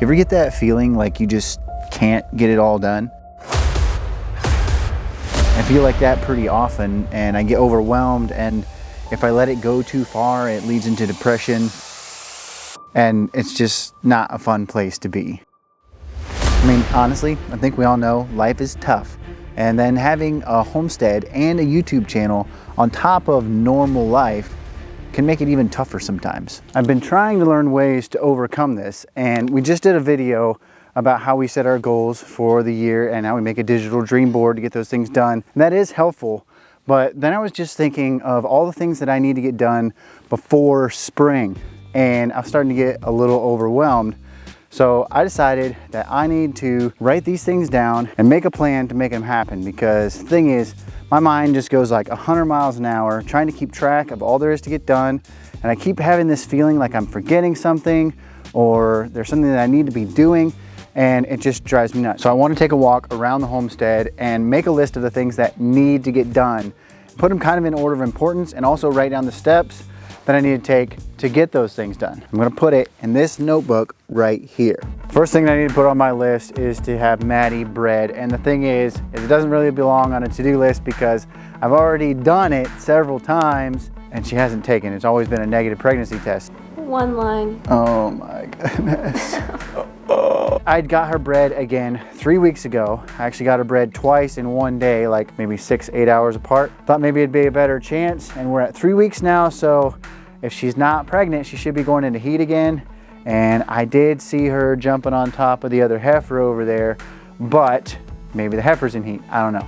You ever get that feeling like you just can't get it all done? I feel like that pretty often, and I get overwhelmed, and if I let it go too far, it leads into depression, and it's just not a fun place to be. I mean, honestly, I think we all know life is tough, and then having a homestead and a YouTube channel on top of normal life can make it even tougher sometimes. I've been trying to learn ways to overcome this, and we just did a video about how we set our goals for the year and how we make a digital dream board to get those things done. And that is helpful, but then I was just thinking of all the things that I need to get done before spring, and I was starting to get a little overwhelmed. So I decided that I need to write these things down and make a plan to make them happen, because the thing is, my mind just goes like 100 miles an hour trying to keep track of all there is to get done, and I keep having this feeling like I'm forgetting something or there's something that I need to be doing, and it just drives me nuts. So I want to take a walk around the homestead and make a list of the things that need to get done, put them kind of in order of importance, and also write down the steps that I need to take to get those things done. I'm gonna put it in this notebook right here. First thing that I need to put on my list is to have Maddie bred. And the thing is it doesn't really belong on a to-do list because I've already done it several times and she hasn't taken it. It's always been a negative pregnancy test. One line. Oh my goodness. I got her bred again 3 weeks ago. I actually got her bred twice in one day, like maybe 6-8 hours apart. Thought maybe it'd be a better chance, and we're at 3 weeks now, so if she's not pregnant, she should be going into heat again. And I did see her jumping on top of the other heifer over there, but maybe the heifer's in heat, I don't know.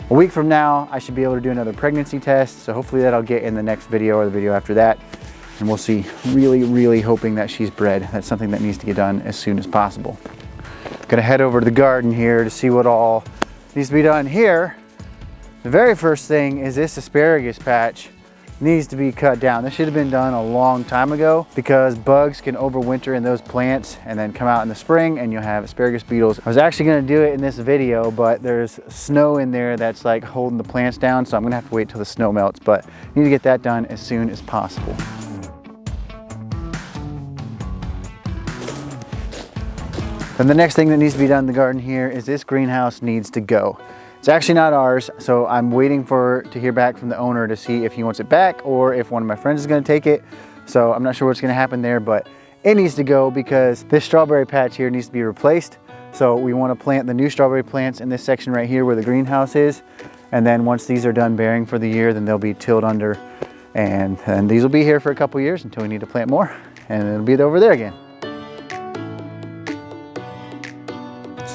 A week from now, I should be able to do another pregnancy test, so hopefully that'll get in the next video or the video after that. And we'll see. Really hoping that she's bred. That's something that needs to get done as soon as possible. Gonna head over to the garden here to see what all needs to be done here. The very first thing is this asparagus patch needs to be cut down. This should have been done a long time ago because bugs can overwinter in those plants and then come out in the spring and you'll have asparagus beetles. I was actually gonna do it in this video, but there's snow in there that's like holding the plants down, so I'm gonna have to wait till the snow melts, but I need to get that done as soon as possible. Then the next thing that needs to be done in the garden here is this greenhouse needs to go. It's actually not ours, so I'm waiting to hear back from the owner to see if he wants it back or if one of my friends is gonna take it. So I'm not sure what's gonna happen there, but it needs to go because this strawberry patch here needs to be replaced. So we wanna plant the new strawberry plants in this section right here where the greenhouse is. And then once these are done bearing for the year, then they'll be tilled under. And these will be here for a couple years until we need to plant more. And it'll be over there again.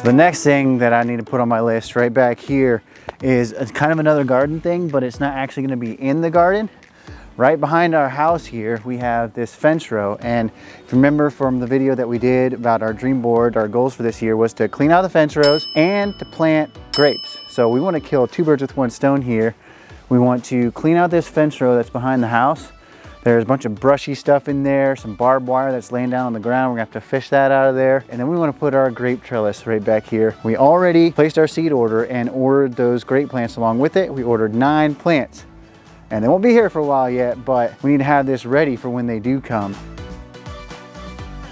The next thing that I need to put on my list right back here is kind of another garden thing, but it's not actually going to be in the garden. Right behind our house here, we have this fence row. And if you remember from the video that we did about our dream board, our goals for this year was to clean out the fence rows and to plant grapes. So we want to kill two birds with one stone here. We want to clean out this fence row that's behind the house. There's a bunch of brushy stuff in there, some barbed wire that's laying down on the ground. We're gonna have to fish that out of there. And then we wanna put our grape trellis right back here. We already placed our seed order and ordered those grape plants along with it. We ordered 9 plants. And they won't be here for a while yet, but we need to have this ready for when they do come.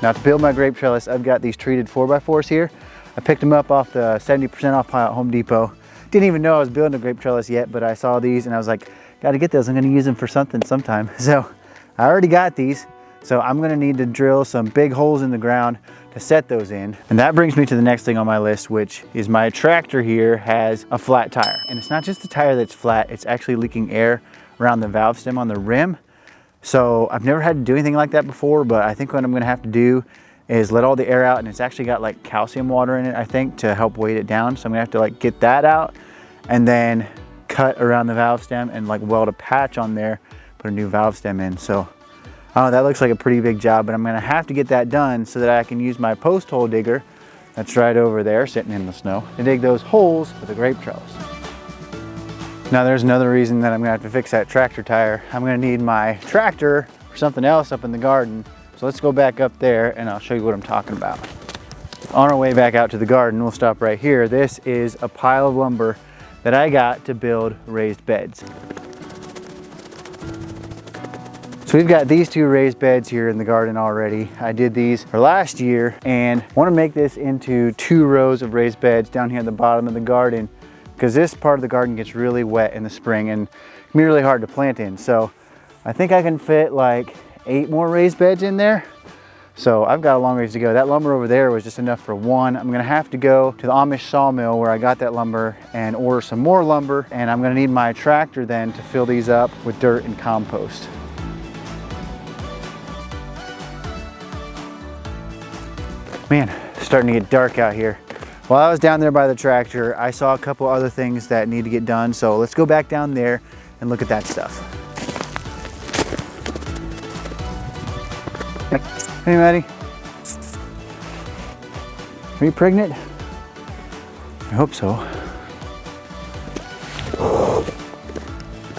Now to build my grape trellis, I've got these treated 4x4s here. I picked them up off the 70% off pile at Home Depot. Didn't even know I was building a grape trellis yet, but I saw these and I was like, gotta get those. I'm gonna use them for something sometime. So I already got these, so I'm gonna need to drill some big holes in the ground to set those in. And that brings me to the next thing on my list, which is my tractor here has a flat tire. And it's not just the tire that's flat, it's actually leaking air around the valve stem on the rim. So I've never had to do anything like that before, but I think what I'm gonna have to do is let all the air out, and it's actually got like calcium water in it, I think, to help weight it down. So I'm gonna have to like get that out and then cut around the valve stem and like weld a patch on there, put a new valve stem in. So that looks like a pretty big job, but I'm gonna have to get that done so that I can use my post hole digger that's right over there sitting in the snow to dig those holes for the grape trellis. Now there's another reason that I'm gonna have to fix that tractor tire. I'm gonna need my tractor for something else up in the garden. So let's go back up there and I'll show you what I'm talking about. On our way back out to the garden, we'll stop right here. This is a pile of lumber that I got to build raised beds. So we've got these 2 raised beds here in the garden already. I did these for last year and want to make this into 2 rows of raised beds down here at the bottom of the garden, because this part of the garden gets really wet in the spring and can be really hard to plant in. So I think I can fit like 8 more raised beds in there. So I've got a long ways to go. That lumber over there was just enough for 1. I'm gonna have to go to the Amish sawmill where I got that lumber and order some more lumber, and I'm gonna need my tractor then to fill these up with dirt and compost. Man, it's starting to get dark out here. While I was down there by the tractor, I saw a couple other things that need to get done. So let's go back down there and look at that stuff. Hey, Maddie. Are you pregnant? I hope so.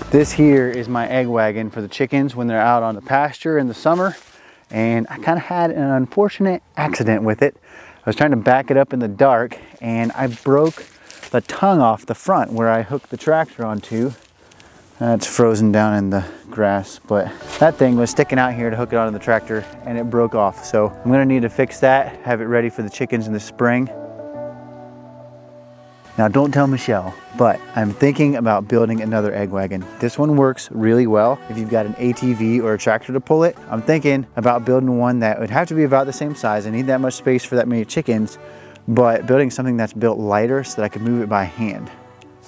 This here is my egg wagon for the chickens when they're out on the pasture in the summer. And I kind of had an unfortunate accident with it. I was trying to back it up in the dark and I broke the tongue off the front where I hooked the tractor onto. It's frozen down in the grass, but that thing was sticking out here to hook it onto the tractor and it broke off. So I'm gonna need to fix that, have it ready for the chickens in the spring. Now don't tell Michelle, but I'm thinking about building another egg wagon. This one works really well if you've got an ATV or a tractor to pull it. I'm thinking about building one that would have to be about the same size. I need that much space for that many chickens, but building something that's built lighter so that I can move it by hand.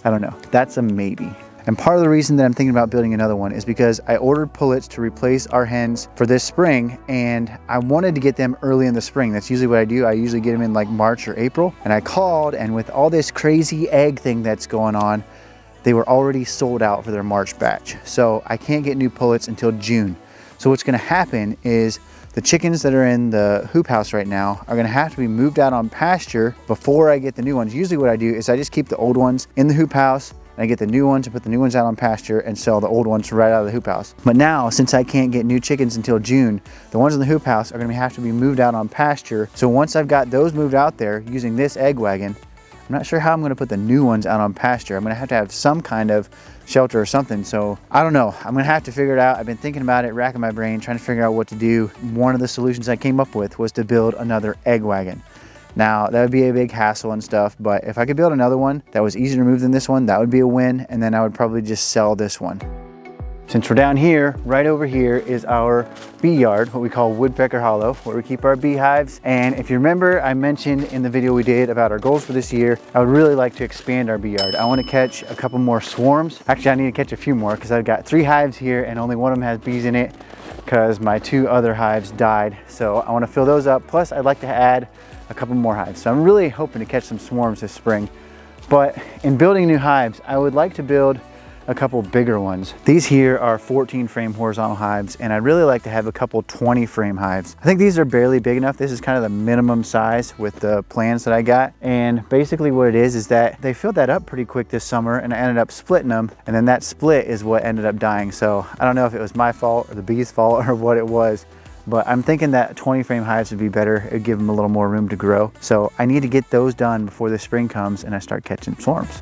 I don't know, that's a maybe. And part of the reason that I'm thinking about building another one is because I ordered pullets to replace our hens for this spring, and I wanted to get them early in the spring. That's usually what I do. I usually get them in like March or April. And I called, and with all this crazy egg thing that's going on, they were already sold out for their March batch. So I can't get new pullets until June. So what's gonna happen is the chickens that are in the hoop house right now are gonna have to be moved out on pasture before I get the new ones. Usually what I do is I just keep the old ones in the hoop house, and I get the new ones and put the new ones out on pasture and sell the old ones right out of the hoop house. But now, since I can't get new chickens until June, the ones in the hoop house are gonna have to be moved out on pasture. So once I've got those moved out there using this egg wagon, I'm not sure how I'm gonna put the new ones out on pasture. I'm gonna have to have some kind of shelter or something. So I don't know, I'm gonna have to figure it out. I've been thinking about it, racking my brain, trying to figure out what to do. One of the solutions I came up with was to build another egg wagon. Now, that would be a big hassle and stuff, but if I could build another one that was easier to move than this one, that would be a win, and then I would probably just sell this one. Since we're down here, right over here is our bee yard, what we call Woodpecker Hollow, where we keep our beehives. And if you remember, I mentioned in the video we did about our goals for this year, I would really like to expand our bee yard. I want to catch a couple more swarms. Actually, I need to catch a few more because I've got 3 hives here and only one of them has bees in it because my 2 other hives died. So I want to fill those up. Plus, I'd like to add a couple more hives. So I'm really hoping to catch some swarms this spring. But in building new hives, I would like to build a couple bigger ones. These here are 14 frame horizontal hives, and I'd really like to have a couple 20 frame hives. I think these are barely big enough. This is kind of the minimum size with the plans that I got. And basically what it is that they filled that up pretty quick this summer, and I ended up splitting them, and then that split is what ended up dying. So I don't know if it was my fault or the bee's fault or what it was, but I'm thinking that 20 frame hives would be better. It'd give them a little more room to grow. So I need to get those done before the spring comes and I start catching swarms.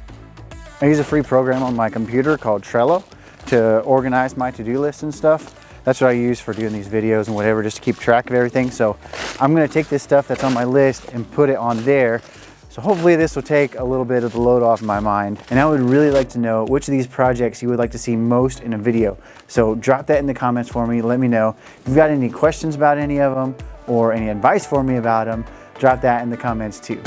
I use a free program on my computer called Trellis to organize my to-do list and stuff. That's what I use for doing these videos and whatever, just to keep track of everything. So I'm gonna take this stuff that's on my list and put it on there. So hopefully this will take a little bit of the load off my mind. And I would really like to know which of these projects you would like to see most in a video. So drop that in the comments for me, let me know. If you've got any questions about any of them or any advice for me about them, drop that in the comments too.